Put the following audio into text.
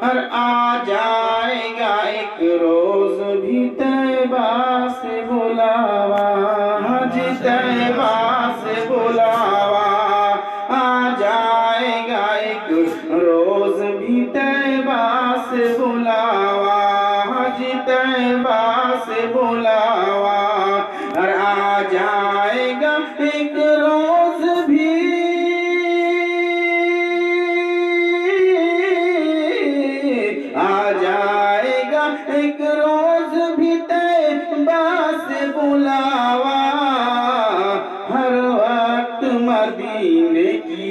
और आ जाएगा एक रोज भी तैबा से बुलावा, हज तैबा से बुलावा। आ जाएगा एक रोज भी तैबा से बुलावा, हज तैबा से बुलावा। और आ जाएगा एक रोज भी, आ जाएगा एक रोज भी तैबा से बुलावा। हर वक्त मदीने की